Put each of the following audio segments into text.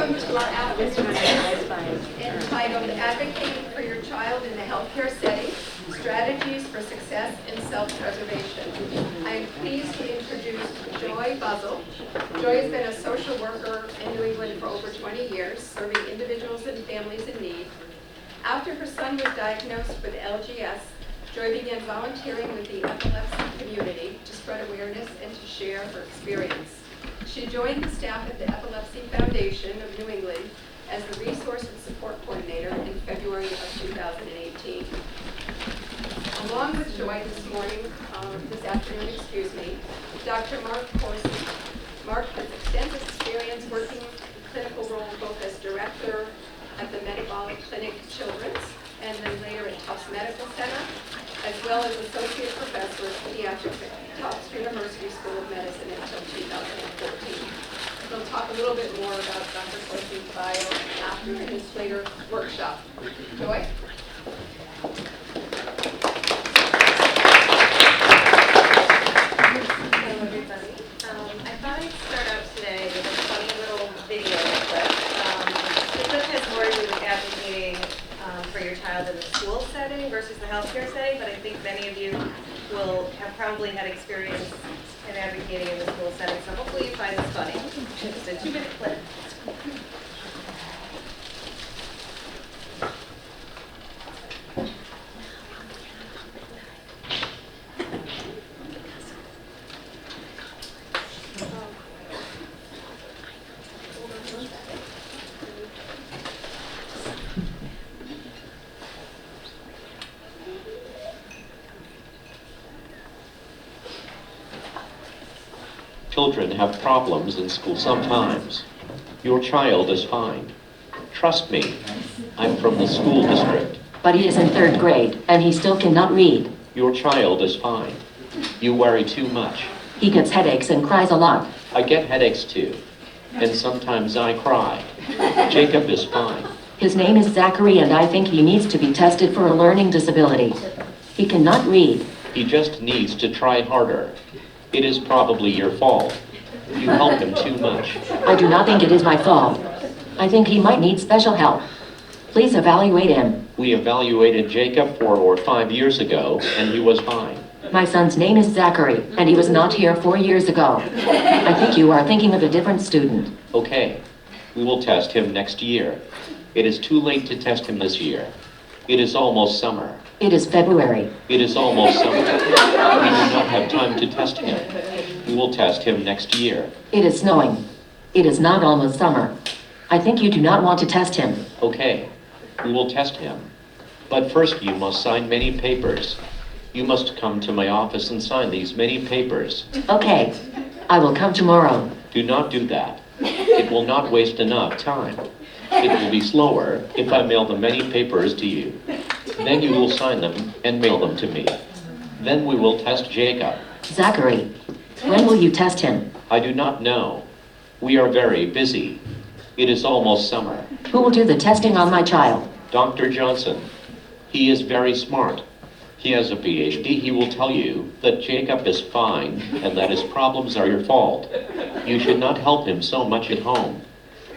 Welcome to our afternoon entitled Advocating for Your Child in the Healthcare Setting, Strategies for Success in Self-Preservation. I am pleased to introduce Joy Buzzel. Joy has been a social worker in New England for over 20 years, serving individuals and families in need. After her son was diagnosed with LGS, Joy began volunteering with the epilepsy community to spread awareness and to share her experience. She joined the staff at the Epilepsy Foundation of New England as the Resource and Support Coordinator in February of 2018. Along with Joy this afternoon, Dr. Mark Corsi. Mark has extensive experience working clinical role both as director at the Metabolic Clinic Children's and then later at Tufts Medical Center, as well as associate professor of pediatrics at Tufts University School of Medicine until 2014. We'll talk a little bit more about Dr. Corsi's bio after his later workshop. Joy? Hello, everybody. I thought I'd start out today with a funny little video clip. The clip has more to do with advocating for your child in the school setting versus the healthcare setting, but I think many of you will have probably had experience in advocating in the school setting, so hopefully you find this funny. Just a 2-minute clip. Children have problems in school sometimes. Your child is fine. Trust me, I'm from the school district. But he is in 3rd grade, and he still cannot read. Your child is fine. You worry too much. He gets headaches and cries a lot. I get headaches too, and sometimes I cry. Jacob is fine. His name is Zachary, and I think he needs to be tested for a learning disability. He cannot read. He just needs to try harder. It is probably your fault. You help him too much. I do not think it is my fault. I think he might need special help. Please evaluate him. We evaluated Jacob 4 or 5 years ago, and he was fine. My son's name is Zachary, and he was not here 4 years ago. I think you are thinking of a different student. Okay, we will test him next year. It is too late to test him this year. It is almost summer. It is February. It is almost summer. We do not have time to test him. We will test him next year. It is snowing. It is not almost summer. I think you do not want to test him. Okay, we will test him. But first you must sign many papers. You must come to my office and sign these many papers. Okay, I will come tomorrow. Do not do that. It will not waste enough time. It will be slower if I mail the many papers to you. Then you will sign them and mail them to me. Then we will test Jacob. Zachary, when will you test him? I do not know. We are very busy. It is almost summer. Who will do the testing on my child? Dr. Johnson. He is very smart. He has a PhD. He will tell you that Jacob is fine and that his problems are your fault. You should not help him so much at home.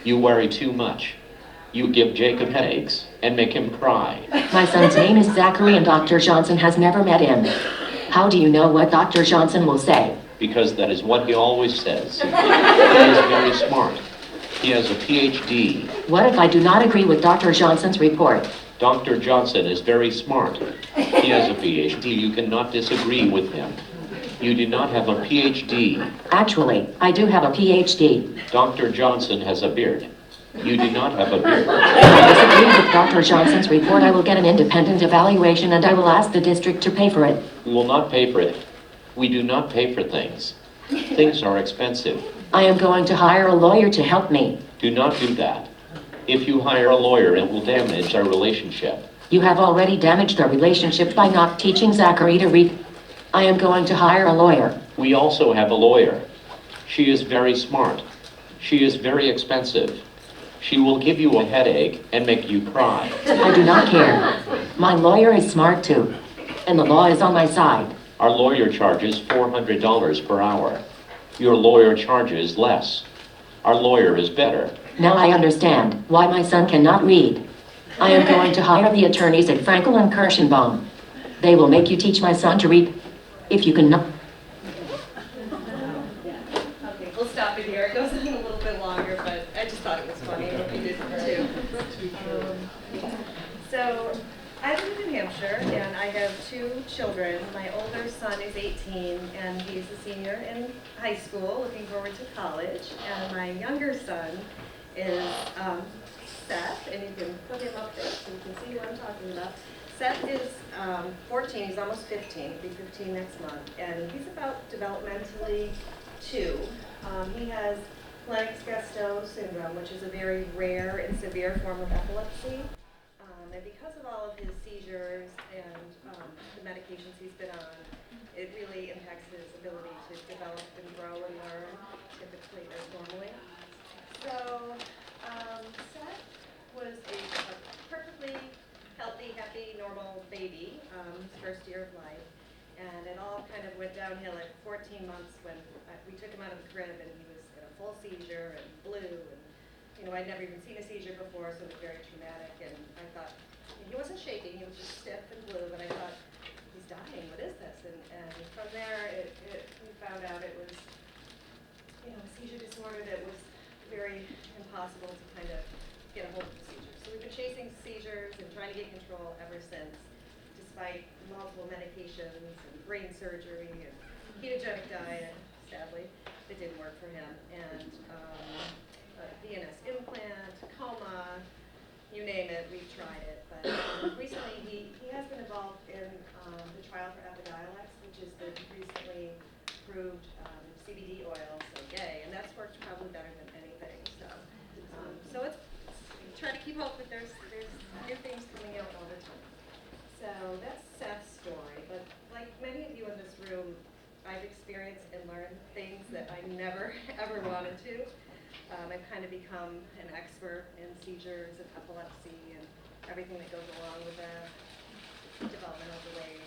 You worry too much. You give Jacob headaches and make him cry. My son's name is Zachary, and Dr. Johnson has never met him. How do you know what Dr. Johnson will say? Because that is what he always says. He is very smart. He has a PhD. What if I do not agree with Dr. Johnson's report? Dr. Johnson is very smart. He has a PhD. You cannot disagree with him. You do not have a PhD. Actually, I do have a PhD. Dr. Johnson has a beard. You do not have a beard. If I disagree with Dr. Johnson's report, I will get an independent evaluation and I will ask the district to pay for it. We will not pay for it. We do not pay for things. Things are expensive. I am going to hire a lawyer to help me. Do not do that. If you hire a lawyer, it will damage our relationship. You have already damaged our relationship by not teaching Zachary to read. I am going to hire a lawyer. We also have a lawyer. She is very smart. She is very expensive. She will give you a headache and make you cry. I do not care. My lawyer is smart too, and the law is on my side. Our lawyer charges $400 per hour. Your lawyer charges less. Our lawyer is better. Now I understand why my son cannot read. I am going to hire the attorneys at Frankel and Kirschenbaum. They will make you teach my son to read. If you cannot. Okay, we'll stop it here. It goes on a little bit longer, but I just thought it was funny. I hope you did too. So I live in New Hampshire, and I have 2 children. My older son is 18, and he's a senior in high school, looking forward to college. And my younger son is Seth, and you can put him up there so you can see who I'm talking about. Seth is 14, he's almost 15, he'll be 15 next month, and he's about developmentally 2. He has Lennox-Gastaut syndrome, which is a very rare and severe form of epilepsy. And because of all of his seizures and the medications he's been on, it really impacts his ability to develop and grow and learn typically as normally. So Seth was a perfectly healthy, happy, normal baby, his first year of life. And it all kind of went downhill at 14 months when we took him out of the crib and he was in a full seizure and blue. And, you know, I'd never even seen a seizure before, so it was very traumatic. And I thought, he wasn't shaking, he was just stiff and blue, but I thought, he's dying, what is this? And from there, we found out it was, you know, a seizure disorder that was very impossible to kind of get a hold of the seizures. So we've been chasing seizures and trying to get control ever since, despite multiple medications and brain surgery and ketogenic diet, sadly, that didn't work for him, and a VNS implant, coma, you name it, we've tried it. But recently he has been involved in the trial for Epidiolex, which is the recently approved CBD oil, so yay, and that's worked probably better than anything. So it's try to keep hope that there's new things coming out all the time. So that's Seth's story, but like many of you in this room, I've experienced and learned things that I never ever wanted to. I've kind of become an expert in seizures and epilepsy and everything that goes along with that, developmental delays.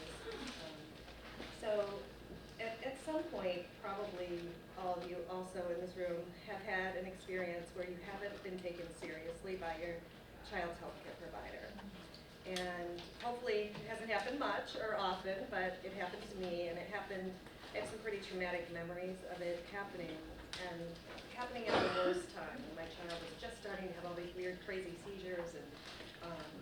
So at some point, probably all of you also in this room have had an experience where you haven't been taken seriously by your child's healthcare provider. And hopefully it hasn't happened much or often, but it happened to me, and it happened, I have some pretty traumatic memories of it happening, and happening at the worst time when my child was just starting to have all these weird, crazy seizures, and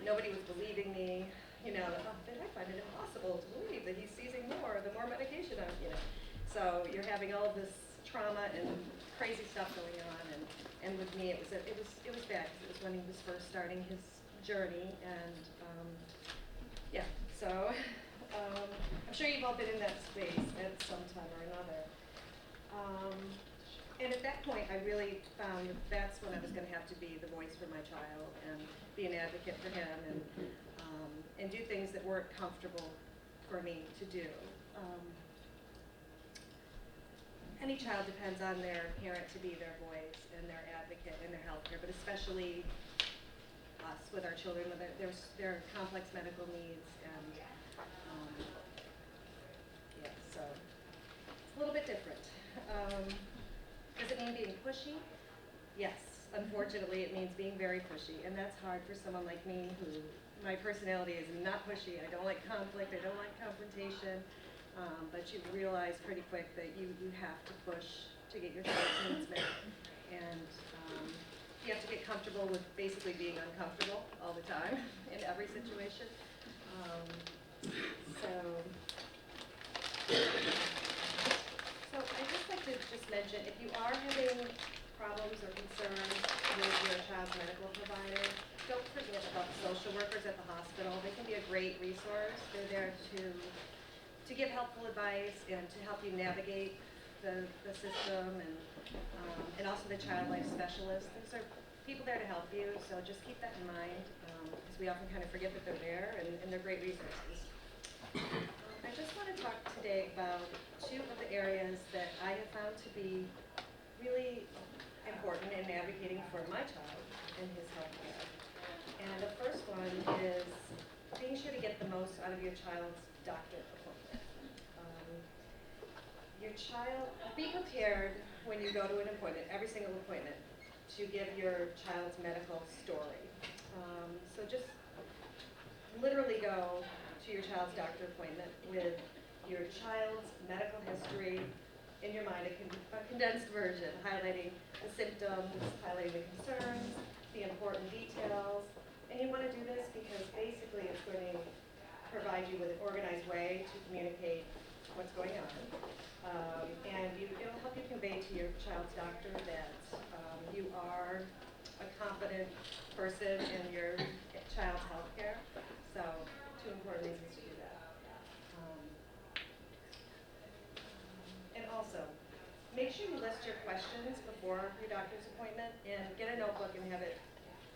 nobody was believing me. You know, I find it impossible to believe that he's seizing more the more medication I'm, you know. So you're having all of this trauma and crazy stuff going on, and with me it was bad because it was when he was first starting his journey, and yeah, so I'm sure you've all been in that space at some time or another. And at that point, I really found that that's when I was going to have to be the voice for my child and be an advocate for him, and do things that weren't comfortable for me to do. Any child depends on their parent to be their voice and their advocate in their healthcare, but especially us with our children, with their complex medical needs, and yeah, so it's a little bit different. Does it mean being pushy? Yes, unfortunately it means being very pushy, and that's hard for someone like me who, my personality is not pushy. I don't like conflict, I don't like confrontation, but you realize pretty quick that you have to push to get your needs met, and you have to get comfortable with basically being uncomfortable all the time in every situation. So I'd just like to mention, if you are having problems or concerns with your child's medical provider, don't forget about the social workers at the hospital. They can be a great resource. They're there to give helpful advice and to help you navigate the system, and also the child life specialists. Those are people there to help you, so just keep that in mind, because we often kind of forget that they're there, and they're great resources. I just want to talk today about 2 of the areas that I have found to be really important in navigating for my child and his health care. And the first one is being sure to get the most out of your child's doctor appointment. Your child, be prepared when you go to an appointment, every single appointment, to give your child's medical story. So just literally go to your child's doctor appointment with your child's medical history in your mind, a condensed version, highlighting the symptoms, highlighting the concerns, the important details. And you want to do this because basically it's going to provide you with an organized way to communicate what's going on. And it'll help you convey to your child's doctor that you are a competent person in your child's health care. So 2 important reasons to do that. And also, make sure you list your questions before your doctor's appointment and get a notebook and have it,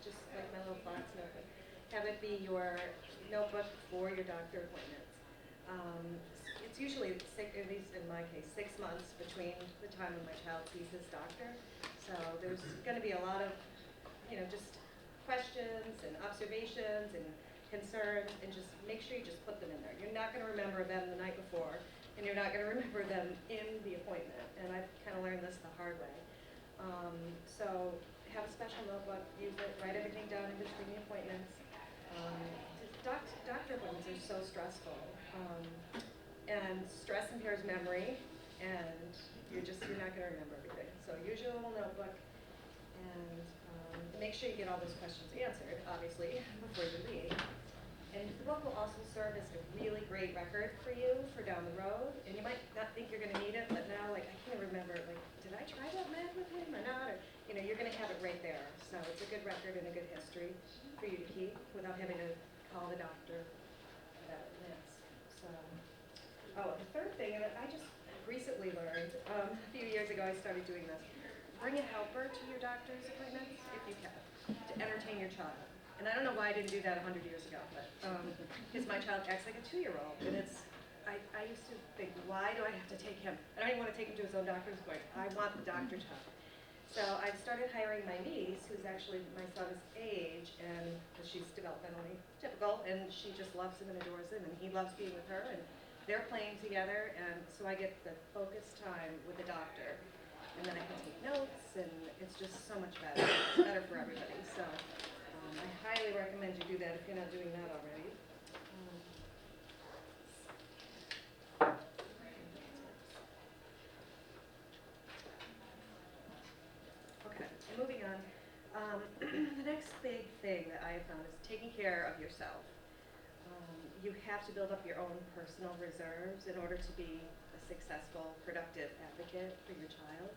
just like my little box notebook, have it be your notebook for your doctor appointments. It's usually, at least in my case, 6 months between the time when my child sees his doctor. So there's going to be a lot of, just questions and observations and concerns, and just make sure you just put them in there. You're not going to remember them the night before, and you're not going to remember them in the appointment. And I've kind of learned this the hard way. So have a special notebook, use it, write everything down in between the appointments. Doctor appointments are so stressful, and stress impairs memory, and you're not going to remember everything. So use your little notebook, and make sure you get all those questions answered, obviously, before you leave. And the book will also serve as a really great record for you for down the road. And you might not think you're going to need it, but now, I can't remember, did I try that med with him or not? Or, you're going to have it right there. So it's a good record and a good history for you to keep without having to call the doctor for that advance. So, the third thing, and I just recently learned, a few years ago I started doing this. Bring a helper to your doctor's appointments if you can, to entertain your child. And I don't know why I didn't do that 100 years ago, but because my child acts like a 2-year-old, and I used to think, why do I have to take him? I don't even want to take him to his own doctor's appointment. I want the doctor to help. So I started hiring my niece, who's actually my son's age, and because she's developmentally typical, and she just loves him and adores him, and he loves being with her, and they're playing together, and so I get the focused time with the doctor. And then I can take notes, and it's just so much better. It's better for everybody. So I highly recommend you do that if you're not doing that already. Okay, and moving on. The next big thing that I have found is taking care of yourself. You have to build up your own personal reserves in order to be a successful, productive advocate for your child.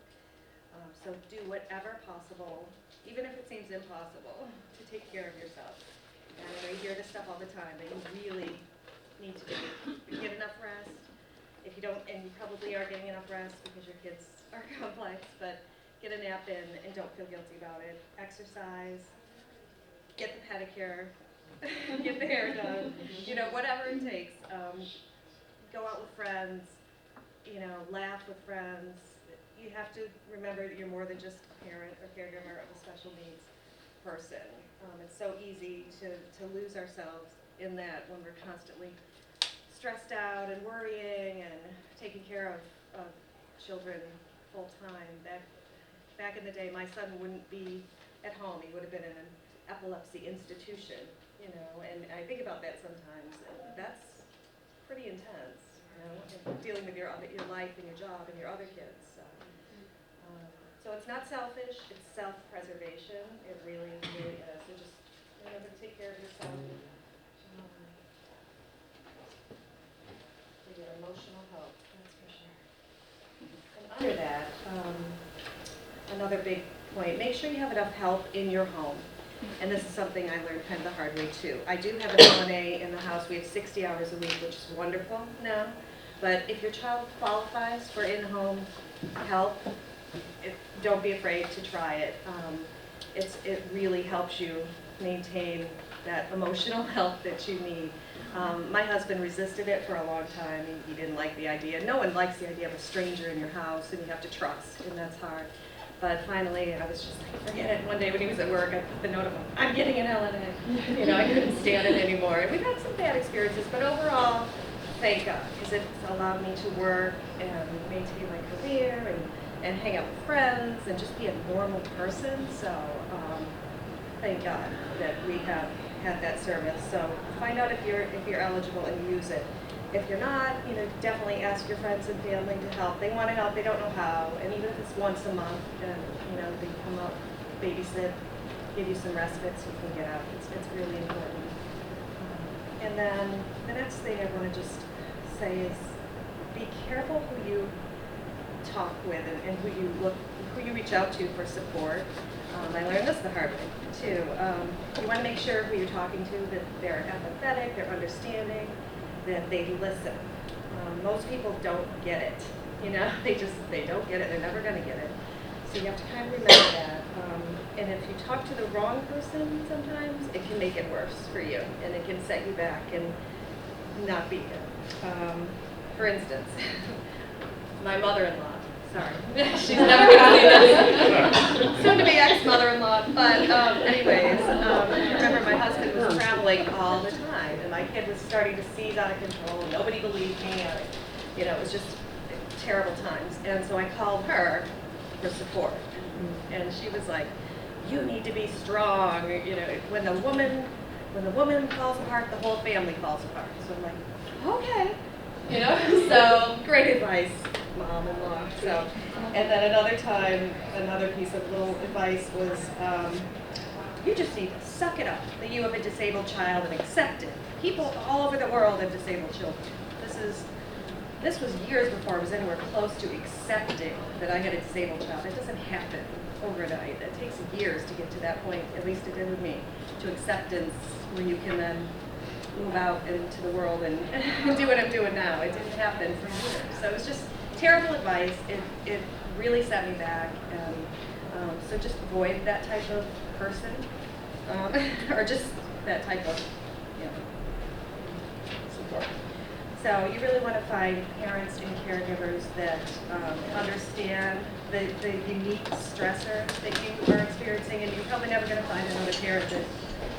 So do whatever possible, even if it seems impossible, to take care of yourself. And I know you hear this stuff all the time, that you really need to do. Get enough rest. If you don't, and you probably are getting enough rest because your kids are complex, but get a nap in and don't feel guilty about it. Exercise, get the pedicure, get the hair done, whatever it takes. Go out with friends, laugh with friends. You have to remember that you're more than just a parent or caregiver of a special needs person. It's so easy to lose ourselves in that when we're constantly stressed out and worrying and taking care of children full time. Back in the day, my son wouldn't be at home. He would have been in an epilepsy institution, and I think about that sometimes. And that's pretty intense, dealing with your life and your job and your other kids. So it's not selfish, it's self-preservation. It really, really is. So just remember to take care of yourself. For your emotional health, that's for sure. And under that, another big point, make sure you have enough help in your home. And this is something I learned kind of the hard way too. I do have an LNA in the house. We have 60 hours a week, which is wonderful now. But if your child qualifies for in-home help, don't be afraid to try it. It really helps you maintain that emotional health that you need. My husband resisted it for a long time. He didn't like the idea. No one likes the idea of a stranger in your house, and you have to trust, and that's hard. But finally, I was just like, forget it. One day when he was at work, I put the note of him, I'm getting an LNA. I couldn't stand it anymore. And we've had some bad experiences, but overall, thank God, because it's allowed me to work and maintain my career and and hang out with friends and just be a normal person. So thank God that we have had that service. So find out if you're eligible and use it. If you're not, definitely ask your friends and family to help. They want to help, they don't know how, and even if it's once a month, and they come up, babysit, give you some respite so you can get out. It's really important. And then the next thing I want to just say is be careful who you talk with and who you reach out to for support. I learned this the hard way too. You want to make sure who you're talking to, that they're empathetic, they're understanding, that they listen. Most people don't get it. They don't get it. They're never going to get it. So you have to kind of remember that. And if you talk to the wrong person, sometimes it can make it worse for you, and it can set you back and not be good. For instance, my mother-in-law. Sorry, she's never going to see this. Soon to be ex-mother-in-law, but anyways, I remember my husband was traveling all the time, and my kid was starting to seize out of control. Nobody believed me. It was just terrible times, and so I called her for support, and she was like, "You need to be strong. When the woman falls apart, the whole family falls apart." So I'm like, okay. So great advice, mom-in-law. So, and then another time, another piece of little advice was, you just need to suck it up that you have a disabled child and accept it. People all over the world have disabled children. This was years before I was anywhere close to accepting that I had a disabled child. It doesn't happen overnight. It takes years to get to that point, at least it did with me, to acceptance where you can then move out into the world and do what I'm doing now. It didn't happen for years. So it was just terrible advice. It really set me back. And so just avoid that type of person, or just that type of support. So you really want to find parents and caregivers that understand the unique stressor that you are experiencing, and you're probably never going to find another parent that,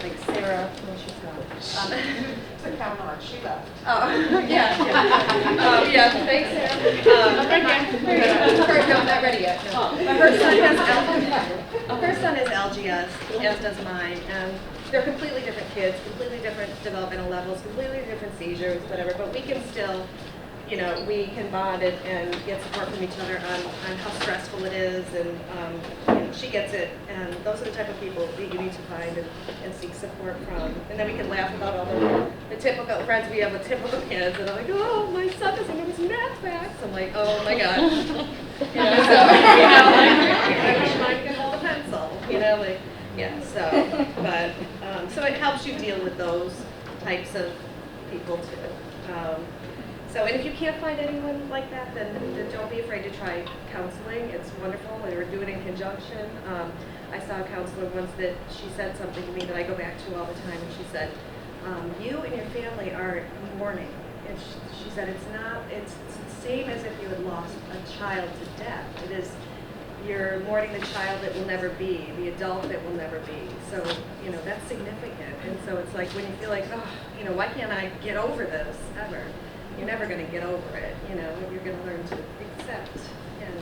like Sarah, she's gone. To count on, she left. Oh, yeah, thanks, Sarah. No, not ready yet. No. But her son has LGS, as does mine, and they're completely different kids, completely different developmental levels, completely different seizures, whatever, but we can still, we can bond and get support from each other on how stressful it is, and she gets it, and those are the type of people that you need to find and seek support from. And then we can laugh about all the typical friends we have with typical kids, and I'm like, oh, my son doesn't know his math facts. I'm like, oh my God. I wish mine could hold a pencil, so it helps you deal with those types of people too. And if you can't find anyone like that, then don't be afraid to try counseling. It's wonderful, or do it in conjunction. I saw a counselor once that she said something to me that I go back to all the time, and she said, you and your family are mourning. And she said, it's the same as if you had lost a child to death. It is, you're mourning the child that will never be, the adult that will never be. So, that's significant. And so it's like when you feel like, oh, why can't I get over this ever? You're never going to get over it. You're going to learn to accept and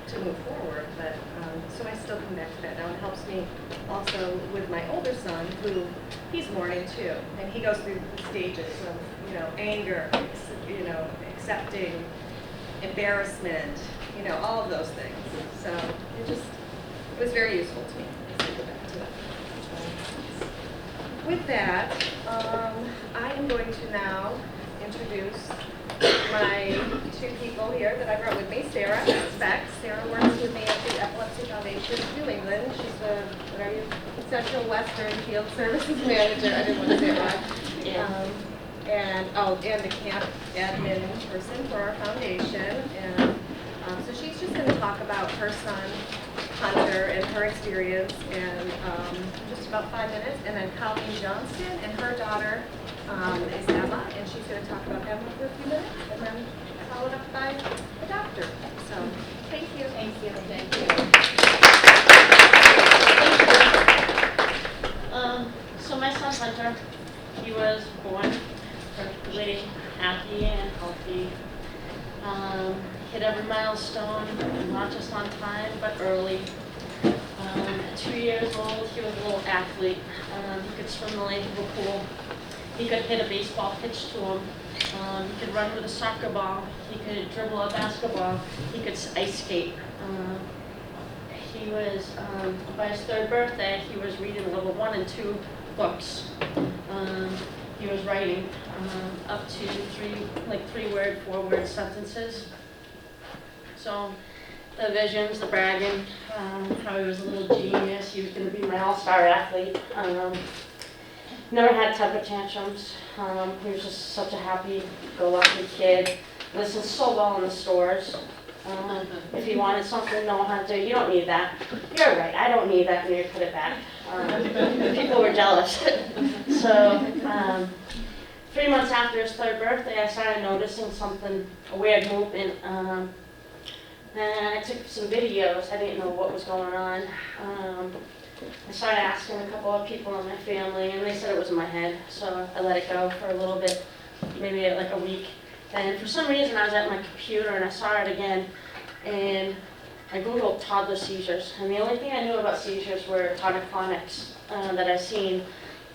to move forward. But so I still come back to that now. It helps me also with my older son, who he's mourning too, and he goes through the stages of anger, accepting, embarrassment, all of those things. So it was very useful to me to go back to that. With that, I am going to now introduce my two people here that I brought with me. Sarah Speck. Sarah works with me at the Epilepsy Foundation of New England. She's the Central Western Field Services Manager. I didn't want to say it wrong. And the camp admin person for our foundation. And so she's just going to talk about her son, Hunter, and her experience in just about 5 minutes. And then Colleen Johnston and her daughter is Emma, and she's going to talk about Emma for a few minutes, and then followed up by the doctor. So, thank you. Thank you. Thank you. So my son Hunter, he was born perfectly happy and healthy. Hit every milestone, not just on time, but early. At 2 years old, he was a little athlete. He could swim the length of a pool. He could hit a baseball pitch to him. He could run with a soccer ball. He could dribble a basketball. He could ice skate. He was, by his 3rd birthday, he was reading level 1 and 2 books. He was writing up to 3-word, 4-word sentences. So the visions, the bragging, how he was a little genius. He was going to be my all-star athlete. Never had temper tantrums. He was just such a happy-go-lucky kid. Listened so well in the stores. If he wanted something, no, Hunter, you don't need that. You're right, I don't need that, and you put it back. People were jealous. So 3 months after his 3rd birthday, I started noticing something, a weird movement. And I took some videos. I didn't know what was going on. I started asking a couple of people in my family, and they said it was in my head. So I let it go for a little bit, maybe like a week. And for some reason, I was at my computer, and I saw it again. And I Googled toddler seizures. And the only thing I knew about seizures were tonic-clonics that I've seen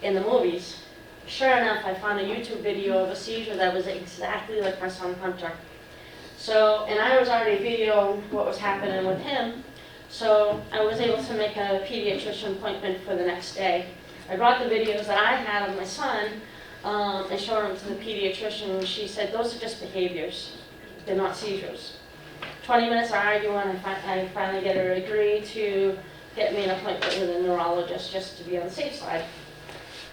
in the movies. Sure enough, I found a YouTube video of a seizure that was exactly like my son Hunter. So, and I was already videoing what was happening with him, so I was able to make a pediatrician appointment for the next day. I brought the videos that I had of my son and showed them to the pediatrician, and she said, those are just behaviors. They're not seizures. 20 minutes of arguing, I finally get her to agree to get me an appointment with a neurologist just to be on the safe side.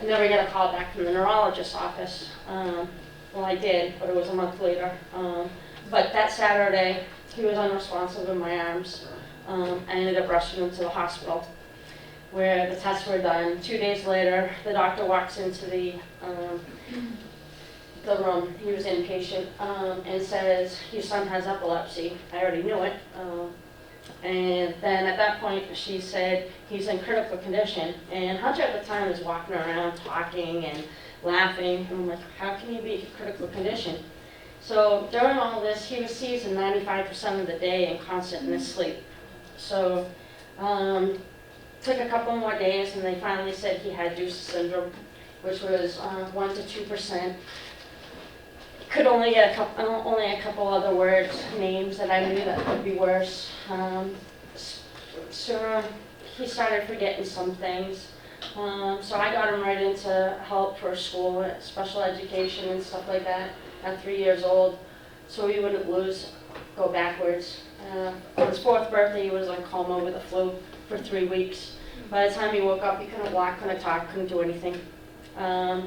I never got a call back from the neurologist's office. Well, I did, but it was a month later. But that Saturday, he was unresponsive in my arms. I ended up rushing him to the hospital where the tests were done. 2 days later, the doctor walks into the room. He was inpatient and says, your son has epilepsy. I already knew it. And then at that point, she said, he's in critical condition. And Hunter at the time was walking around talking and laughing. And I'm like, how can you be in critical condition? So during all this, he was seized 95% of the day and constant in his sleep. So took a couple more days, and they finally said he had Deuce syndrome, which was 1 to 2%. Could only get a couple other words, names that I knew that could be worse. So he started forgetting some things. So I got him right into help for school, special education and stuff like that at 3 years old, so he wouldn't go backwards. On his 4th birthday, he was in coma with a flu for 3 weeks. By the time he woke up, he couldn't walk, couldn't talk, couldn't do anything. I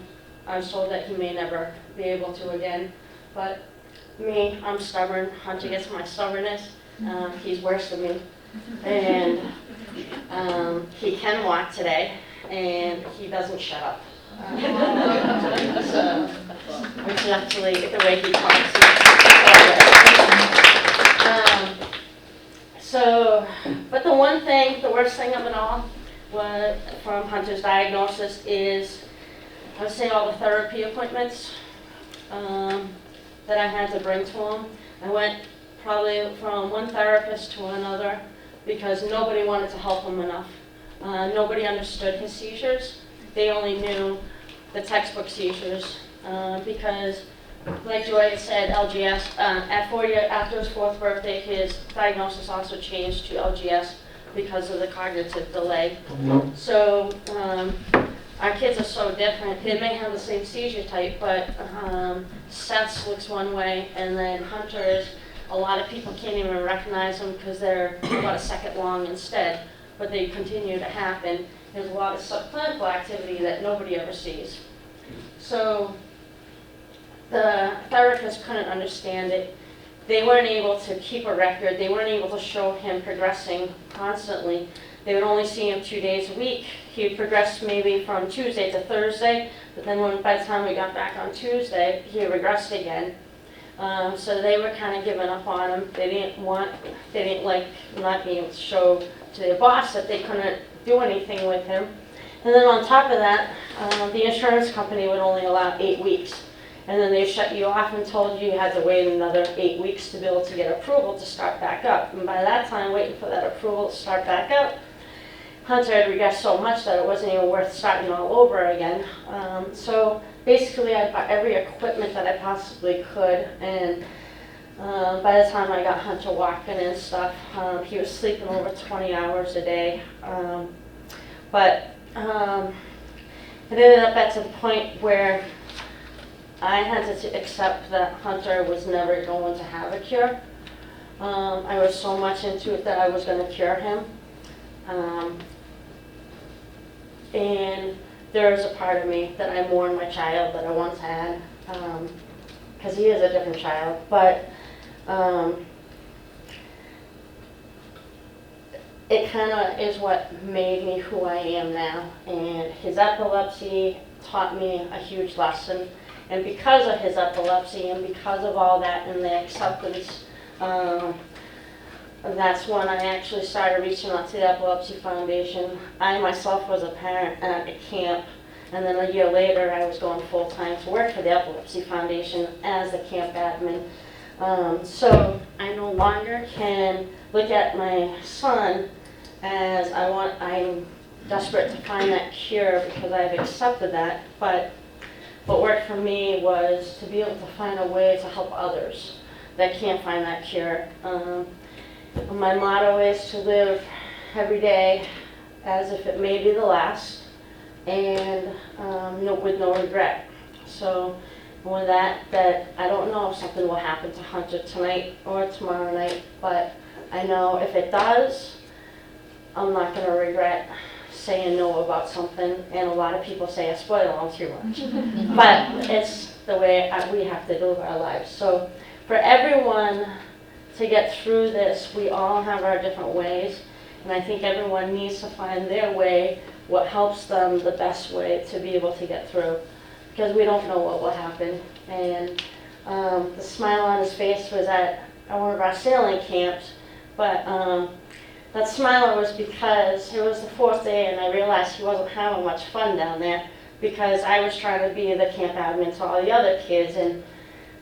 was told that he may never be able to again, but me, I'm stubborn. Hunter gets my stubbornness. He's worse than me. And he can walk today, and he doesn't shut up. So, which is actually the way he talks. But the one thing, the worst thing of it all, from Hunter's diagnosis is, I would say, all the therapy appointments that I had to bring to him. I went probably from one therapist to another because nobody wanted to help him enough. Nobody understood his seizures. They only knew the textbook seizures because, like Joy said, LGS, after his 4th birthday, his diagnosis also changed to LGS because of the cognitive delay. So our kids are so different. They may have the same seizure type, but Seth's looks one way, and then Hunter's, a lot of people can't even recognize them because they're about a second long instead, but they continue to happen. There's a lot of subclinical activity that nobody ever sees. So the therapist couldn't understand it. They weren't able to keep a record. They weren't able to show him progressing constantly. They would only see him 2 days a week. He would progress maybe from Tuesday to Thursday, but then by the time we got back on Tuesday, he regressed again. So they were kind of giving up on him. They didn't like not being able to show to their boss that they couldn't do anything with him. And then on top of that, the insurance company would only allow 8 weeks. And then they shut you off and told you had to wait another 8 weeks to be able to get approval to start back up. And by that time, waiting for that approval to start back up, Hunter had regressed so much that it wasn't even worth starting all over again. So basically, I bought every equipment that I possibly could, and by the time I got Hunter walking and stuff, he was sleeping over 20 hours a day. But it ended up at the point where I had to accept that Hunter was never going to have a cure. I was so much into it that I was going to cure him. And there is a part of me that I mourn my child that I once had, because he is a different child. But it kind of is what made me who I am now. And his epilepsy taught me a huge lesson. And because of his epilepsy and because of all that and the acceptance, that's when I actually started reaching out to the Epilepsy Foundation. I myself was a parent at a camp, and then a year later I was going full-time to work for the Epilepsy Foundation as the camp admin. So I no longer can look at my son as I'm desperate to find that cure because I've accepted that, but what worked for me was to be able to find a way to help others that can't find that cure. My motto is to live every day as if it may be the last, and with no regret. So with that I don't know if something will happen to Hunter tonight or tomorrow night, but I know if it does, I'm not going to regret saying no about something. And a lot of people say I spoil all too much, but it's the way we have to live our lives. So for everyone to get through this, we all have our different ways, and I think everyone needs to find their way, what helps them the best way to be able to get through, because we don't know what will happen. And the smile on his face was at one of our sailing camps, but that smile was because it was the 4th day and I realized he wasn't having much fun down there because I was trying to be the camp admin to all the other kids and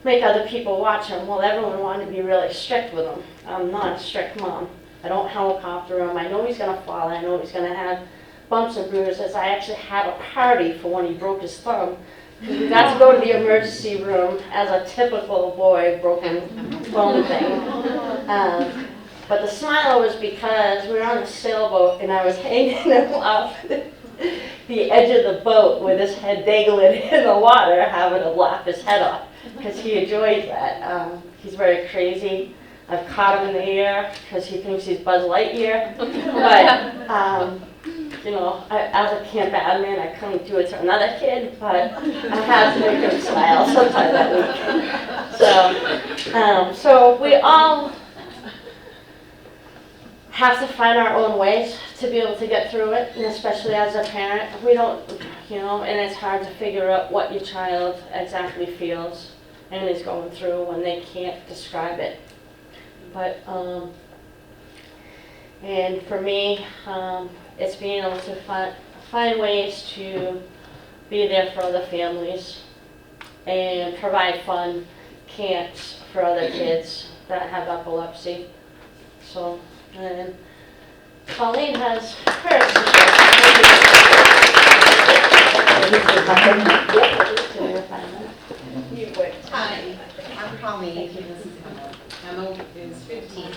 make other people watch him. Well, everyone wanted to be really strict with him. I'm not a strict mom. I don't helicopter him. I know he's going to fall. I know he's going to have bumps and bruises. I actually had a party for when he broke his thumb. We got to go to the emergency room as a typical boy broken bone thing. But the smile was because we were on a sailboat and I was hanging him off the edge of the boat with his head dangling in the water, having to laugh his head off because he enjoys that. He's very crazy. I've caught him in the air because he thinks he's Buzz Lightyear. But, as a camp admin, I couldn't do it to another kid, but I had to make him smile sometime that week. So we all have to find our own ways to be able to get through it, and especially as a parent, we don't, and it's hard to figure out what your child exactly feels and is going through when they can't describe it. But, and for me, it's being able to find ways to be there for other families and provide fun camps for other kids that have epilepsy. So, and Colleen has hers to share. Hi, I'm Colleen. This is Emma. Emma is 15.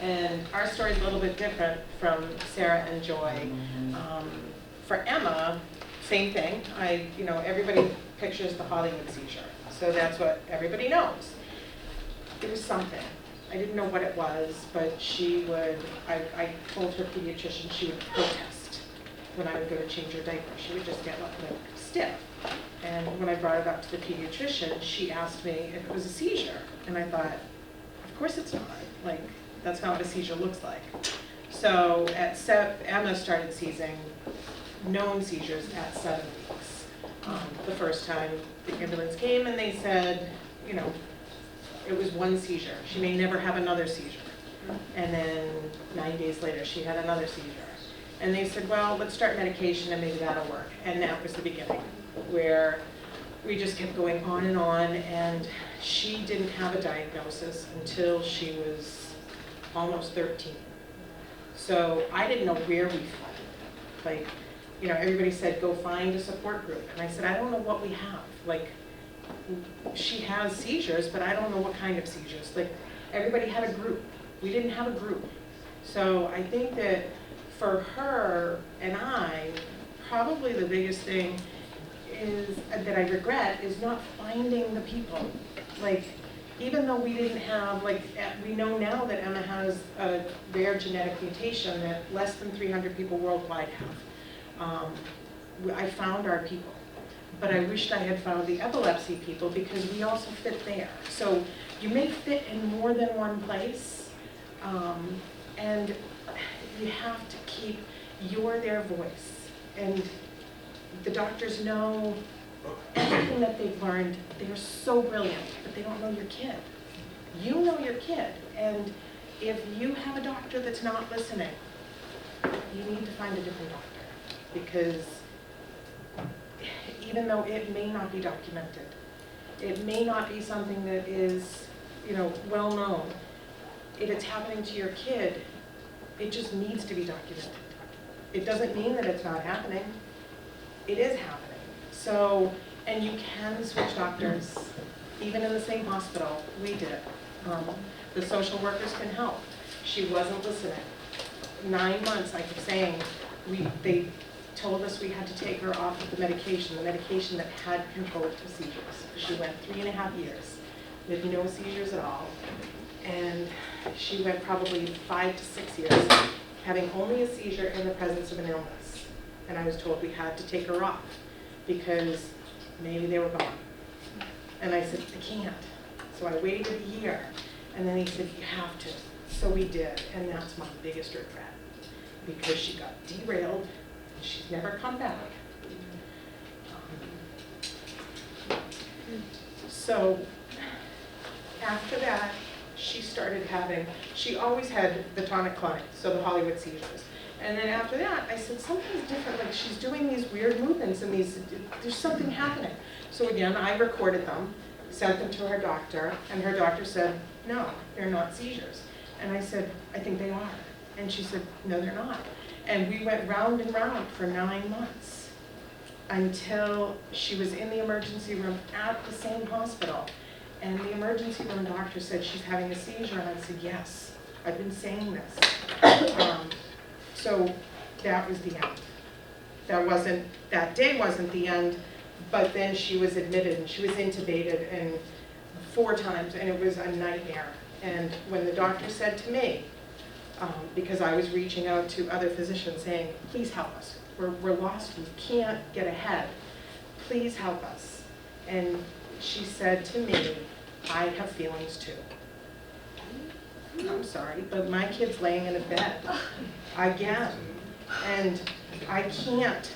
And our story is a little bit different from Sarah and Joy. For Emma, same thing. Everybody pictures the Hollywood seizure. So that's what everybody knows. It was something. I didn't know what it was, but I told her pediatrician she would protest when I would go to change her diaper. She would just get stiff. And when I brought it up to the pediatrician, she asked me if it was a seizure. And I thought, of course it's not. That's not what a seizure looks like. So Emma started seizing known seizures at 7 weeks. The first time the ambulance came and they said, it was one seizure. She may never have another seizure. And then 9 days later, she had another seizure. And they said, well, let's start medication and maybe that'll work. And that was the beginning, where we just kept going on, and she didn't have a diagnosis until she was almost 13. So I didn't know where we found. Like, you know, everybody said, go find a support group. And I said, I don't know what we have. Like, she has seizures, but I don't know what kind of seizures. Like, everybody had a group. We didn't have a group. So I think that for her and I, probably the biggest thing is that I regret is not finding the people. Like, even though we didn't have, like, we know now that Emma has a rare genetic mutation that less than 300 people worldwide have. I found our people, but I wished I had found the epilepsy people because we also fit there. So you may fit in more than one place, and you have to keep their voice. And the doctors know everything that they've learned. They're so brilliant, but they don't know your kid. You know your kid, and if you have a doctor that's not listening, you need to find a different doctor, because even though it may not be documented, it may not be something that is, you know, well known, if it's happening to your kid, it just needs to be documented. It doesn't mean that it's not happening. It is happening. So, and you can switch doctors, even in the same hospital. We did. The social workers can help. She wasn't listening. 9 months, I kept saying, they told us we had to take her off of the medication that had controlled her seizures. She went 3.5 years with no seizures at all. And she went probably 5 to 6 years having only a seizure in the presence of an illness. And I was told we had to take her off because maybe they were gone. And I said, I can't. So I waited a year. And then he said, you have to. So we did. And that's my biggest regret, because she got derailed. She's never come back. So after that, she always had the tonic-clonic, so the Hollywood seizures. And then after that, I said, something's different, like she's doing these weird movements and there's something happening. So again, I recorded them, sent them to her doctor, and her doctor said, no, they're not seizures. And I said, I think they are. And she said, no, they're not. And we went round and round for 9 months until she was in the emergency room at the same hospital. And the emergency room doctor said, she's having a seizure. And I said, yes, I've been saying this. So that was the end. That day wasn't the end, but then she was admitted and she was intubated and 4 times, and it was a nightmare. And when the doctor said to me, because I was reaching out to other physicians saying, please help us. We're lost, we can't get ahead. Please help us. And she said to me, I have feelings too. I'm sorry, but my kid's laying in a bed again. And I can't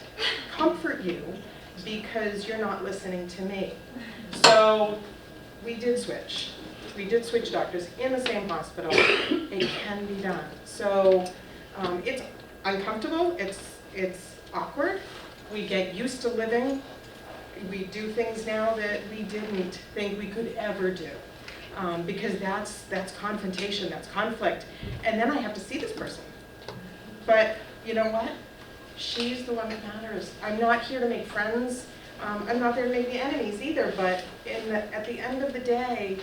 comfort you because you're not listening to me. So we did switch. We did switch doctors in the same hospital. It can be done. So it's uncomfortable, it's awkward. We get used to living. We do things now that we didn't think we could ever do. Because that's confrontation, that's conflict. And then I have to see this person. But you know what? She's the one that matters. I'm not here to make friends. I'm not there to make the enemies either, but at the end of the day,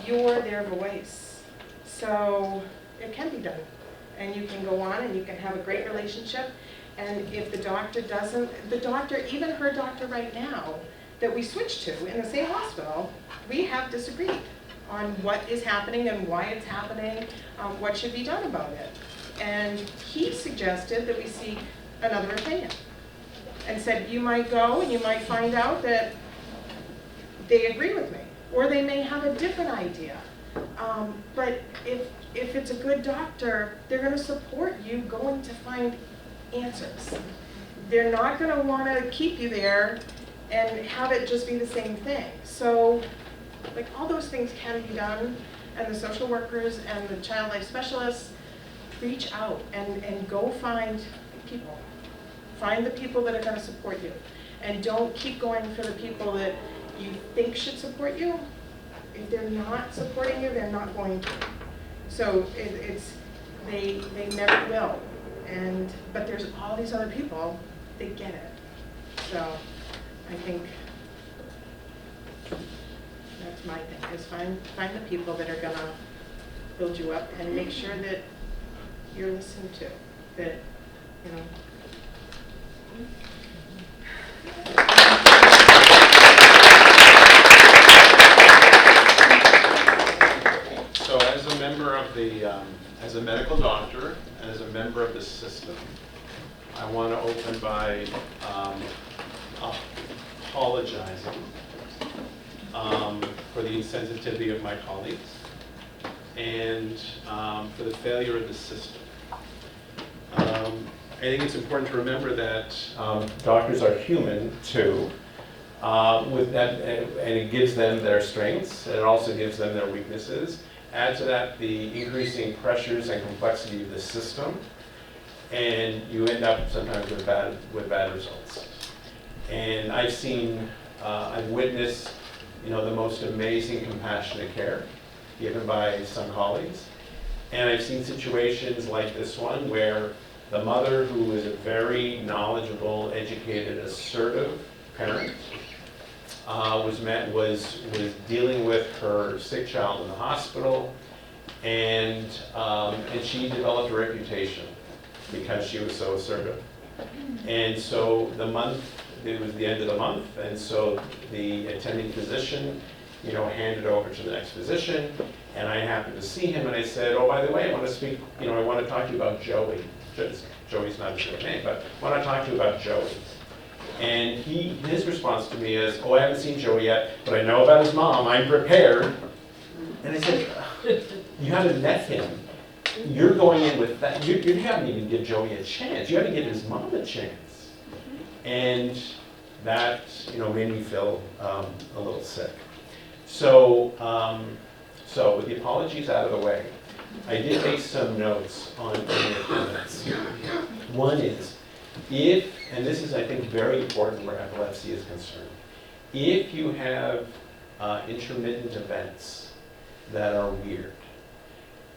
you're their voice. So it can be done. And you can go on and you can have a great relationship. And if the doctor doesn't, even her doctor right now, that we switched to in the same hospital, we have disagreed on what is happening and why it's happening, what should be done about it. And he suggested that we seek another opinion and said, you might go and you might find out that they agree with me, or they may have a different idea. But if it's a good doctor, they're going to support you going to find answers. They're not going to want to keep you there and have it just be the same thing. So, like, all those things can be done, and the social workers and the child life specialists reach out and go find people. Find the people that are going to support you. And don't keep going for the people that you think should support you. If they're not supporting you, they're not going to. So they never will. But there's all these other people that get it. So I think that's my thing, is find the people that are gonna build you up and make sure that you're listened to, that, you know. So as a member of the, as a medical doctor and as a member of the system, I want to open by apologizing for the insensitivity of my colleagues and for the failure of the system. I think it's important to remember that doctors are human too, with that, and it gives them their strengths, and it also gives them their weaknesses. Add to that the increasing pressures and complexity of the system, and you end up sometimes with bad results. And I've witnessed, the most amazing compassionate care given by some colleagues, and I've seen situations like this one where the mother, who is a very knowledgeable, educated, assertive parent, was dealing with her sick child in the hospital, and she developed a reputation because she was so assertive. And so it was the end of the month, and so the attending physician, handed over to the next physician, and I happened to see him, and I said, oh, by the way, I want to talk to you about Joey. Joey's not his real name, but I want to talk to you about Joey. And his response to me is, oh, I haven't seen Joey yet, but I know about his mom, I'm prepared. And I said, you haven't met him. You're going in with that, you haven't even given Joey a chance. You haven't given his mom a chance. And that, made me feel a little sick. So with the apologies out of the way, I did make some notes on the attendance. One is, and this is, I think, very important where epilepsy is concerned, if you have intermittent events that are weird,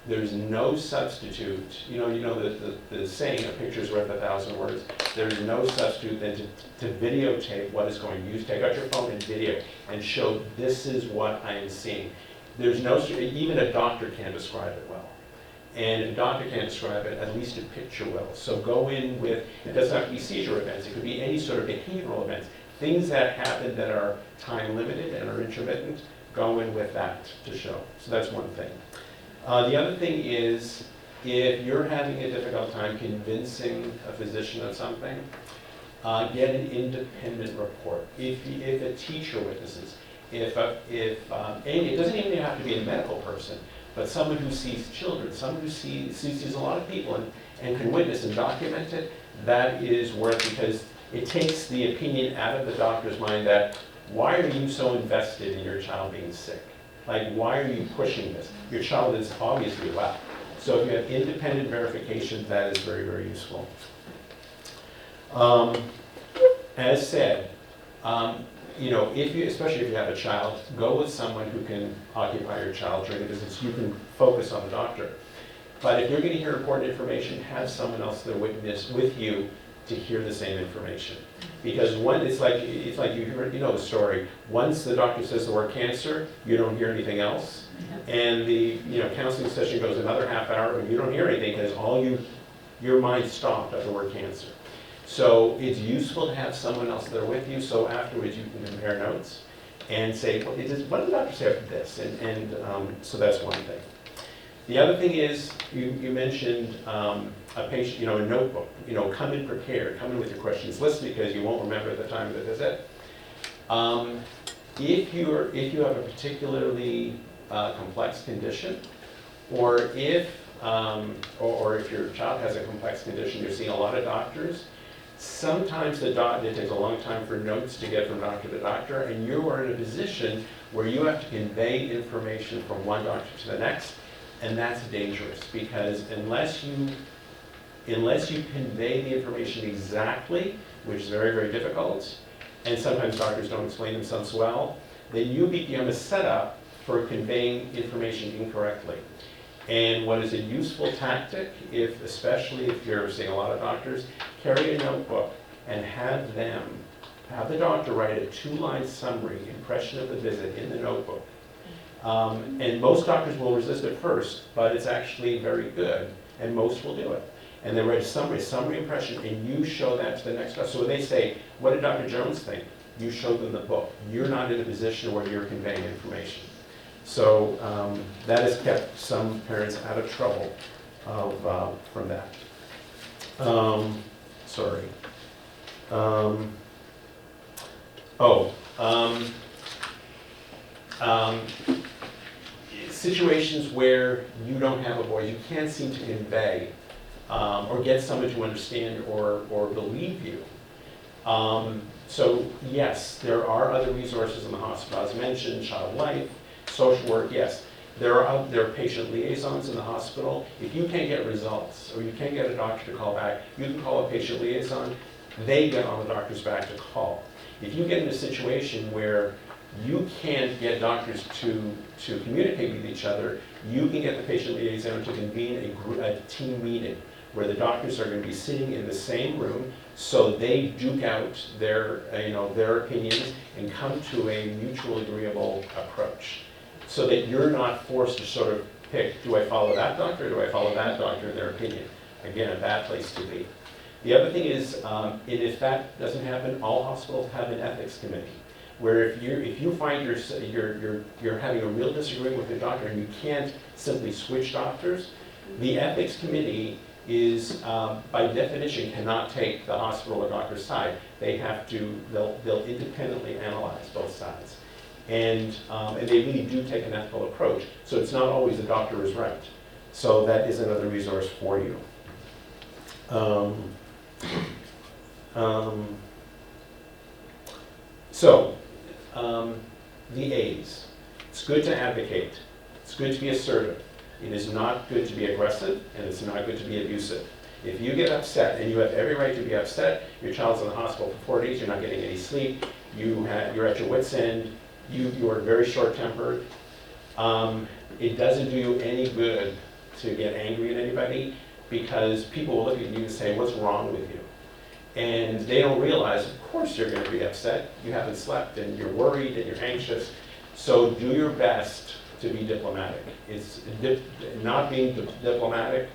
there's no substitute. The saying, a picture's worth 1,000 words. There's no substitute than to videotape what is going on. Take out your phone and video and show, this is what I am seeing. Even a doctor can't describe it well. And if a doctor can't describe it, at least a picture will. So go in with, it doesn't have to be seizure events, it could be any sort of behavioral events. Things that happen that are time limited and are intermittent, go in with that to show. So that's one thing. The other thing is, if you're having a difficult time convincing a physician of something, get an independent report. If a teacher witnesses, it doesn't even have to be a medical person, but someone who sees children, someone who sees a lot of people and can witness and document it, that is worth, because it takes the opinion out of the doctor's mind that, why are you so invested in your child being sick? Like, why are you pushing this? Your child is obviously well. So if you have independent verification, that is very, very useful. As said, especially if you have a child, go with someone who can occupy your child during the visits. You can focus on the doctor. But if you're going to hear important information, have someone else there witness with you to hear the same information. Because it's like you hear, the story. Once the doctor says the word cancer, you don't hear anything else. And the counseling session goes another half hour and you don't hear anything because your mind stopped at the word cancer. So it's useful to have someone else there with you, so afterwards you can compare notes and say, what did the doctor say after this? And so that's one thing. The other thing is, you mentioned a patient, a notebook. Come in prepared, come in with your questions list because you won't remember at the time of the visit. If you have a particularly complex condition, or if your child has a complex condition, you're seeing a lot of doctors, sometimes it takes a long time for notes to get from doctor to doctor, and you are in a position where you have to convey information from one doctor to the next, and that's dangerous because unless you convey the information exactly, which is very, very difficult, and sometimes doctors don't explain themselves well, then you become a setup for conveying information incorrectly. And what is a useful tactic, especially if you're seeing a lot of doctors, carry a notebook and have the doctor write a 2-line summary, impression of the visit in the notebook. And most doctors will resist at first, but it's actually very good, and most will do it. And they write a summary impression, and you show that to the next doctor. So when they say, what did Dr. Jones think? You show them the book. You're not in a position where you're conveying information. So that has kept some parents out of trouble from that. Sorry. Situations where you don't have a voice, you can't seem to convey or get someone to understand or believe you. So yes, there are other resources in the hospital. As mentioned, child life, social work, yes. There are patient liaisons in the hospital. If you can't get results or you can't get a doctor to call back, you can call a patient liaison. They get on the doctor's back to call. If you get in a situation where you can't get doctors to communicate with each other, you can get the patient liaison to convene a team meeting where the doctors are going to be sitting in the same room, so they duke out their opinions and come to a mutual agreeable approach, so that you're not forced to sort of pick, do I follow that doctor or do I follow that doctor in their opinion? Again, a bad place to be. The other thing is, and if that doesn't happen, all hospitals have an ethics committee, where if you find you're having a real disagreement with your doctor and you can't simply switch doctors, the ethics committee is, by definition, cannot take the hospital or doctor's side. They'll independently analyze both sides. And they really do take an ethical approach. So it's not always the doctor is right. So that is another resource for you. The A's. It's good to advocate. It's good to be assertive. It is not good to be aggressive, and it's not good to be abusive. If you get upset, and you have every right to be upset, your child's in the hospital for 4 days, you're not getting any sleep, you're at your wit's end, you are very short-tempered, it doesn't do you any good to get angry at anybody, because people will look at you and say, what's wrong with you? And they don't realize, of course you're going to be upset. You haven't slept, and you're worried, and you're anxious. So do your best to be diplomatic. Not being diplomatic,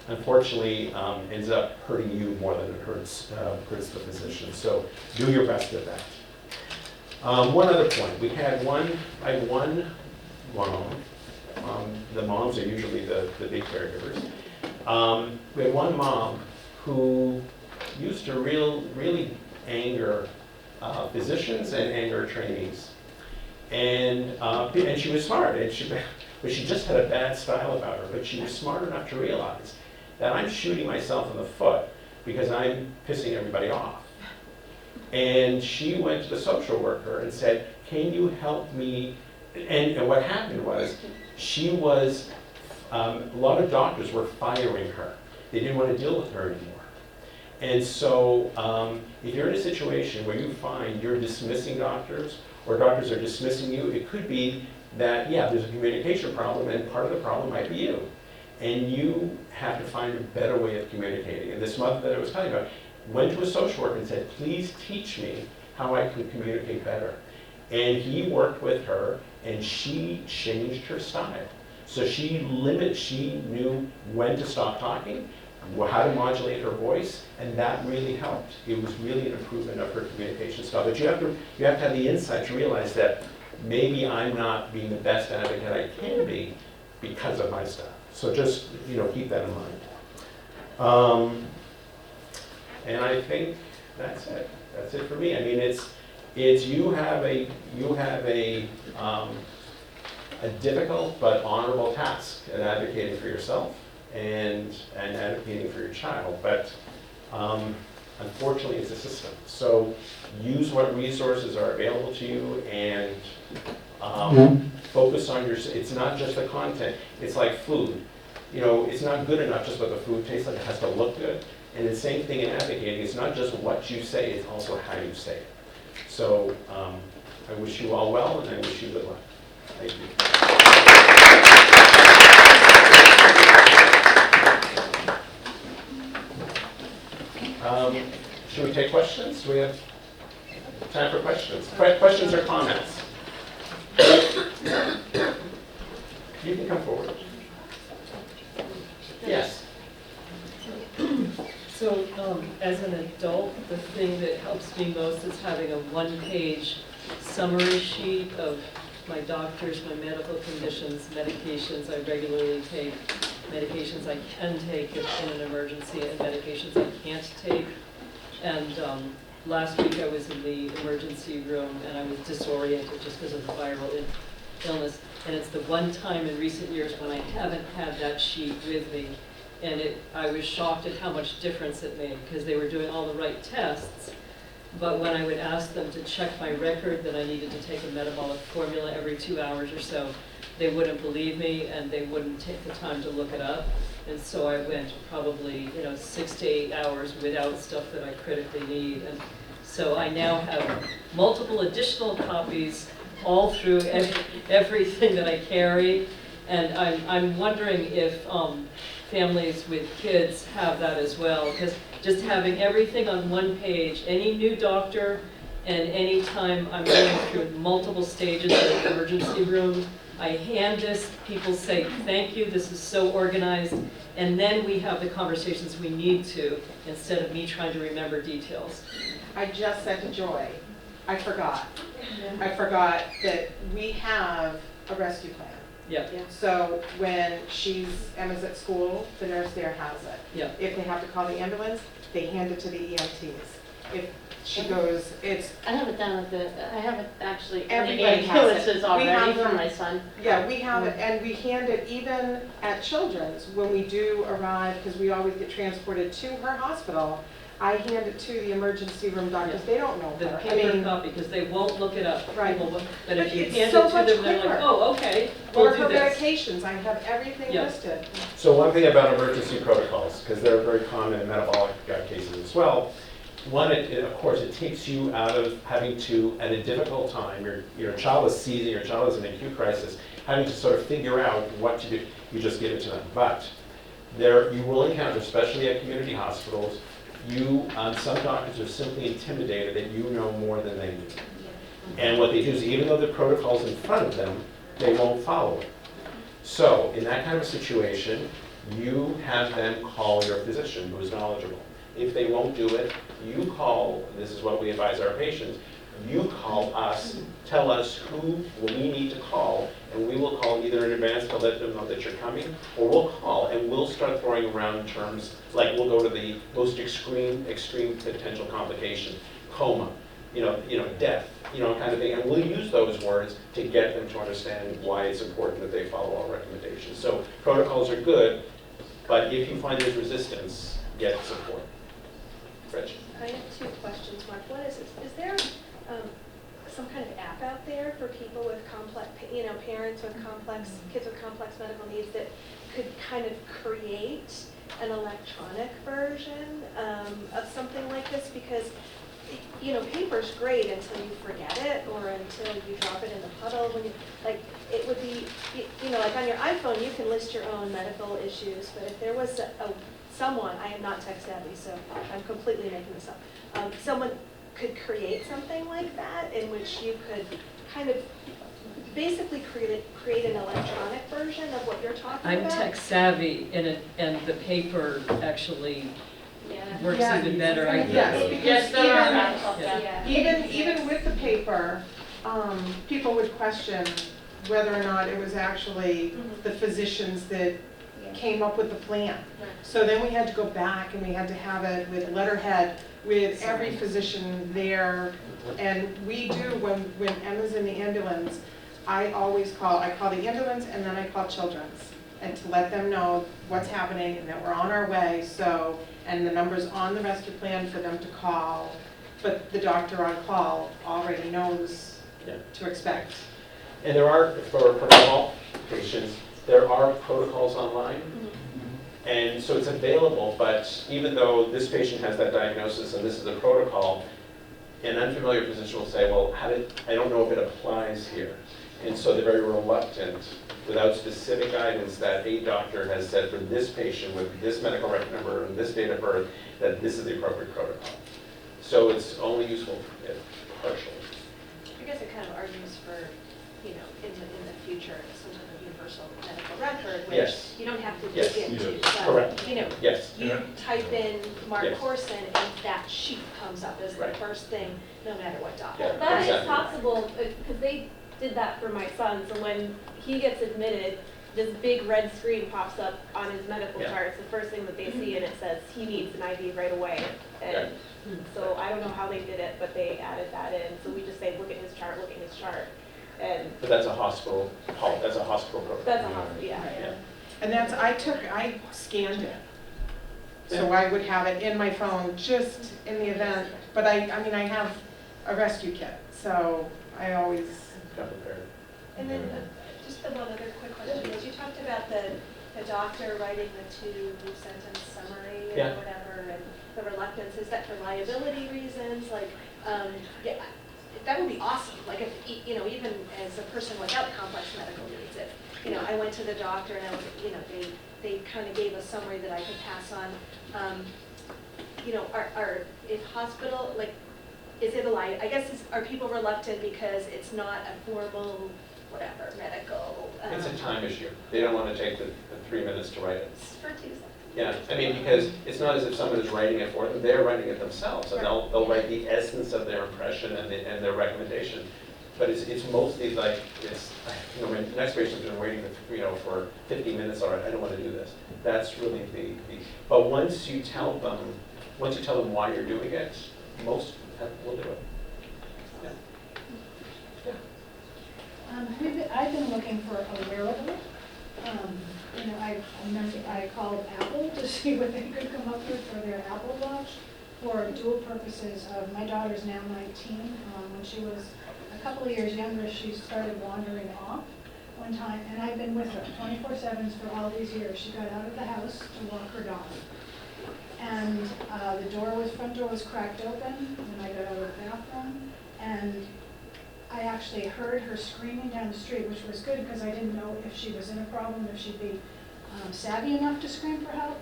unfortunately, ends up hurting you more than it hurts the physician. So do your best at that. One other point. I had one mom. The moms are usually the big caregivers. We had one mom who used to really anger physicians and anger trainees. And she was smart, but she just had a bad style about her. But she was smart enough to realize that I'm shooting myself in the foot because I'm pissing everybody off. And she went to the social worker and said, can you help me? And what happened was, a lot of doctors were firing her. They didn't want to deal with her anymore. And so if you're in a situation where you find you're dismissing doctors, or doctors are dismissing you, it could be that, yeah, there's a communication problem, and part of the problem might be you. And you have to find a better way of communicating. And this mother that I was telling you about went to a social worker and said, please teach me how I can communicate better. And he worked with her, and she changed her style. So she knew when to stop talking, how to modulate her voice, and that really helped. It was really an improvement of her communication style. But you have to have the insight to realize that maybe I'm not being the best advocate I can be because of my style. So just keep that in mind. And I think that's it. That's it for me. I mean, it's you have a difficult but honorable task at advocating for yourself and advocating for your child, but unfortunately it's a system. So use what resources are available to you and focus on it's not just the content, it's like food. It's not good enough just what the food tastes like, it has to look good. And the same thing in advocating, it's not just what you say, it's also how you say it. So I wish you all well, and I wish you good luck. Thank you. Should we take questions? Do we have time for questions? Questions or comments? You can come forward. Yes. So, as an adult, the thing that helps me most is having a one-page summary sheet of my doctors, my medical conditions, medications I regularly take, medications I can take if in an emergency, and medications I can't take. And last week I was in the emergency room and I was disoriented just because of the viral illness. And it's the one time in recent years when I haven't had that sheet with me. And I was shocked at how much difference it made, because they were doing all the right tests. But when I would ask them to check my record that I needed to take a metabolic formula every 2 hours or so, they wouldn't believe me and they wouldn't take the time to look it up. And so I went probably 6 to 8 hours without stuff that I critically need. And so I now have multiple additional copies all through everything that I carry. And I'm wondering if families with kids have that as well, because just having everything on one page, any new doctor, and any time I'm going through multiple stages of the emergency room, I hand this, people say, thank you, this is so organized, and then we have the conversations we need to, instead of me trying to remember details. I just said to Joy, I forgot. I forgot that we have a rescue plan. Yeah. So when Emma's at school, the nurse there has it. Yeah. If they have to call the ambulance, they hand it to the EMTs. If she goes, I have it down at I have it actually in the Everybody has it. ambulances We already have for them. my son. yeah, we have it, and we hand it even at Children's when we do arrive, because we always get transported to her hospital. I hand it to the emergency room doctors. They don't know The her. paper copy, because they won't look it up. Right. People won't- But But if you it's hand so it much to them, they're like, quicker. oh, okay, What we'll are her do this. medications? I have everything Yeah. listed. So one thing about emergency protocols, because they're very common in metabolic cases as well. One, of course, it takes you out of having to, at a difficult time, your child is seizing, your child is in an acute crisis, having to sort of figure out what to do. You just give it to them. But you will encounter, especially at community hospitals, some doctors are simply intimidated that you know more than they do. And what they do is, even though the protocol's in front of them, they won't follow it. So in that kind of situation, you have them call your physician who is knowledgeable. If they won't do it, you call, and this is what we advise our patients, you call us, tell us who we need to call, and we will call either in advance to let them know that you're coming, or we'll call and we'll start throwing around terms, like we'll go to the most extreme potential complication, coma, death, kind of thing, and we'll use those words to get them to understand why it's important that they follow our recommendations. So protocols are good, but if you find there's resistance, get support. Rich? I have two questions, Mark. One is there some kind of app out there for people with complex, parents with complex, kids with complex medical needs that could kind of create an electronic version of something like this? Because, paper's great until you forget it or until you drop it in the puddle. It would be, like on your iPhone, you can list your own medical issues, but if there was someone, I am not tech savvy, so I'm completely making this up, someone could create something like that in which you could kind of basically create an electronic version of what you're talking I'm about. tech savvy, and the paper actually works Yeah. even better. Yes, Yes, there are even, even with the paper, people would question whether or not it was actually the physicians that came up with the plan. So then we had to go back and we had to have it with letterhead with every physician there. And we do, when Emma's in the ambulance, I call the ambulance and then I call Children's, and to let them know what's happening and that we're on our way. So, and the number's on the rescue plan for them to call, but the doctor on call already knows to expect. And there are, for all patients, there are protocols online. And so it's available, but even though this patient has that diagnosis and this is a protocol, an unfamiliar physician will say, well, I don't know if it applies here. And so they're very reluctant, without specific guidance, that a doctor has said for this patient with this medical record number and this date of birth, that this is the appropriate protocol. So it's only useful partially. I guess it kind of argues for, in the future, some sort of universal medical record, which Yes. you don't have to Yes. dig into. But, Correct. You Yes. type in Mark Yes. Corson, and that sheet comes up as the Right. first thing, no matter what doctor. Yeah. That is Exactly. possible, because they did that for my son, so when he gets admitted, this big red screen pops up on his medical Yeah. chart. It's the first thing that they see, and it says he needs an IV right away. And so I don't know how they did it, but they added that in. So we just say, look at his chart, look at his chart. And But that's a hospital protocol. that's a hospital, yeah. Yeah. And I scanned it. So I would have it in my phone just in the event, but I have a rescue kit, so I always, Got prepared. And then just the one other quick question was, you talked about the doctor writing the 2-sentence summary or Yeah. whatever, and the reluctance. Is that for liability reasons? Like, yeah, that would be awesome. Like, if, even as a person without complex medical needs, if, I went to the doctor and I was, they kind of gave a summary that I could pass on. If hospital, like, is it I guess, are people reluctant because it's not a formal, whatever, medical? It's a time issue. They don't want to take the 3 minutes to write it. For 2 seconds. Yeah, because it's not as if someone is writing it for them, they're writing it themselves, and they'll write the essence of their impression and their recommendation. But it's mostly like, my next patient's been waiting for 50 minutes already, I don't want to do this. That's really but once you tell them why you're doing it, most will do it. Yeah. I've been looking for a wearable. I called Apple to see what they could come up with for their Apple Watch for dual purposes of, my daughter's now 19. When she was a couple of years younger, she started wandering off one time, and I've been with her 24/7 for all these years. She got out of the house to walk her dog. And the front door was cracked open when I got out of the bathroom, and I actually heard her screaming down the street, which was good because I didn't know if she was in a problem, if she'd be savvy enough to scream for help.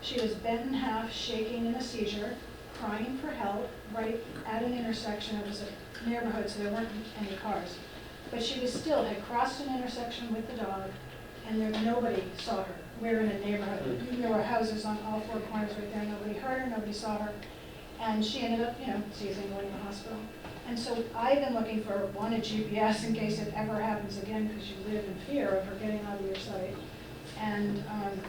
She was bent in half, shaking in a seizure, crying for help, right at an intersection. It was a neighborhood, so there weren't any cars. But she had crossed an intersection with the dog, and nobody saw her. We were in a neighborhood. There were houses on all 4 corners right there. Nobody heard her, nobody saw her. And she ended up, seizing, going to the hospital. And so I've been looking for, one, a GPS in case it ever happens again, because you live in fear of her getting out of your sight. And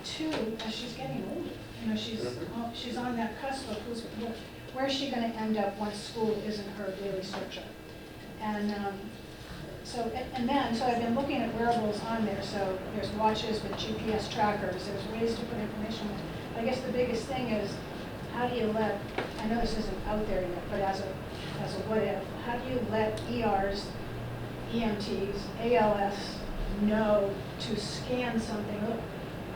2, as she's getting older, she's on that cusp of where is she going to end up once school isn't her daily structure. And so I've been looking at wearables on there. So there's watches with GPS trackers. There's ways to put information in. I guess the biggest thing is, how do you I know this isn't out there yet, but as a what if, how do you let ERs, EMTs, ALS know to scan something? Look,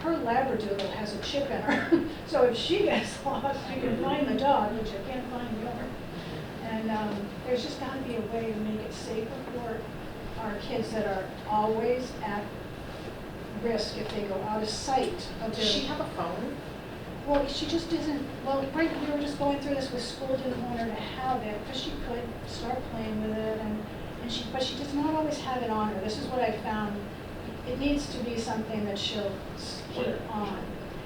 her Labradoodle has a chip in her, so if she gets lost, you can find the dog, which you can't find the owner. And there's just got to be a way to make it safer for our kids that are always at risk if they go out of sight of does she have a phone? Well, she just isn't, right, we were just going through this with school, didn't want her to have it, because she could start playing with it, but she does not always have it on her. This is what I found. It needs to be something that she'll keep on.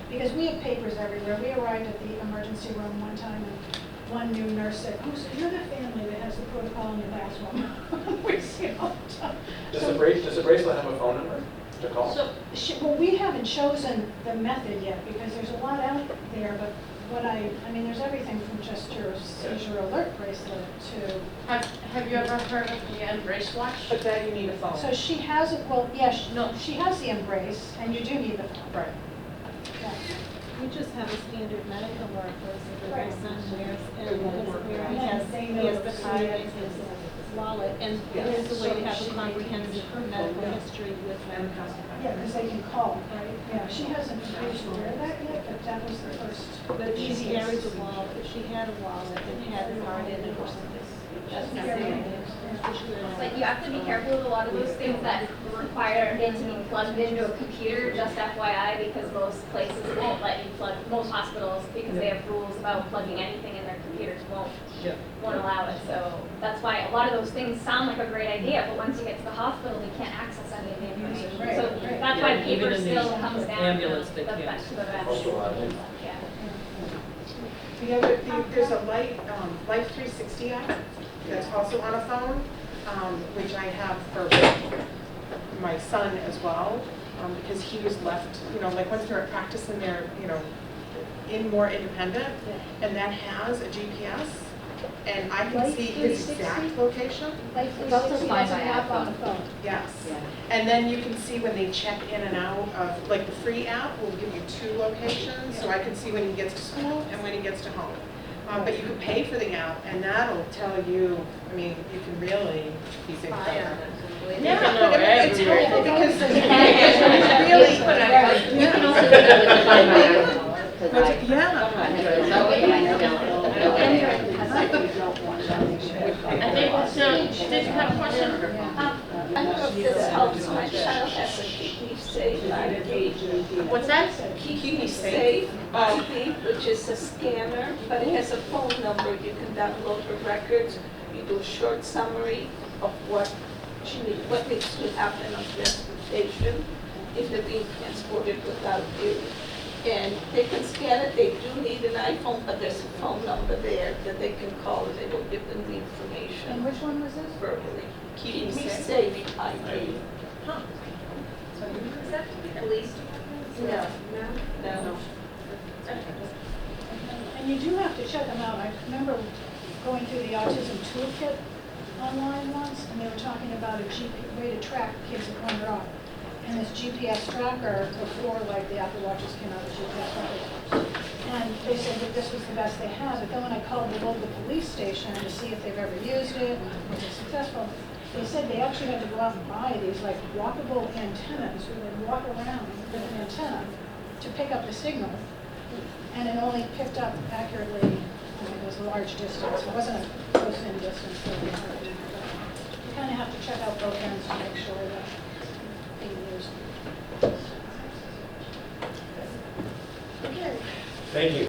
Because we have papers everywhere. We arrived at the emergency room one time, and one new nurse said, oh, so you're the family that has the protocol in the bathroom. We see it all the time. Does the bracelet have a phone number to call? Well, we haven't chosen the method yet because there's a lot out there, but there's everything from just your seizure alert bracelet to... Have you ever heard of the Embrace watch? But then you need a phone. So she has it, she has the Embrace, and you do need the phone. Right. Yeah. We just have a standard medical work that my son wears, and They he know has the card in his wallet, and there's a way to have a comprehensive medical history with them. Yeah, because they can call, right? Yeah, she hasn't used to wear that yet, but that was the first. But she carries a wallet, if she had a wallet that had a card in it or something. But you have to be careful with a lot of those things that require it to be plugged into a computer, just FYI, because most places won't let you plug, most hospitals, because they have rules about plugging anything in their computers, won't allow it. So that's why a lot of those things sound like a great idea, but once you get to the hospital, you can't access any of the information. So that's why paper still comes down ambulance, they to the can't. best. Yeah. There's a Life 360 app that's also on a phone, which I have for my son as well, because he was left, like once they're at practice and they're, more independent, and that has a GPS, and I can see his exact location. Life 360 has an app on the phone. Yes. And then you can see when they check in and out of, like the free app will give you 2 locations, so I can see when he gets to school and when he gets to home. But you can pay for the app, and that'll tell you, you can really be safe about it. Yeah, but it's helpful because it's really, You can also do that with the Find My iPhone. I think, so, did you have a question? I don't know if this helps. My child has a Keep Me Safe ID. What's that? Keep Me Safe ID, which is a scanner, but it has a phone number. You can download her records. You do a short summary of what needs to happen on transportation if they're being transported without you. And they can scan it. They do need an iPhone, but there's a phone number there that they can call and they will give them the information. And which one was this? Verbally. Keep Me Safe ID. Huh. Is that police? No. And you do have to check them out. I remember going through the autism toolkit online once, and they were talking about a way to track kids that wander off. And this GPS tracker, before like the Apple Watches came out, the GPS tracker. And they said that this was the best they had, but then when I called the local police station to see if they've ever used it, was it successful, they said they actually had to go out and buy these like walkable antennas where they'd walk around with an antenna to pick up the signal. And it only picked up accurately, it was a large distance. It wasn't a close-in distance for the heart. You kind of have to check out both ends to make sure that being used. Okay. Thank you.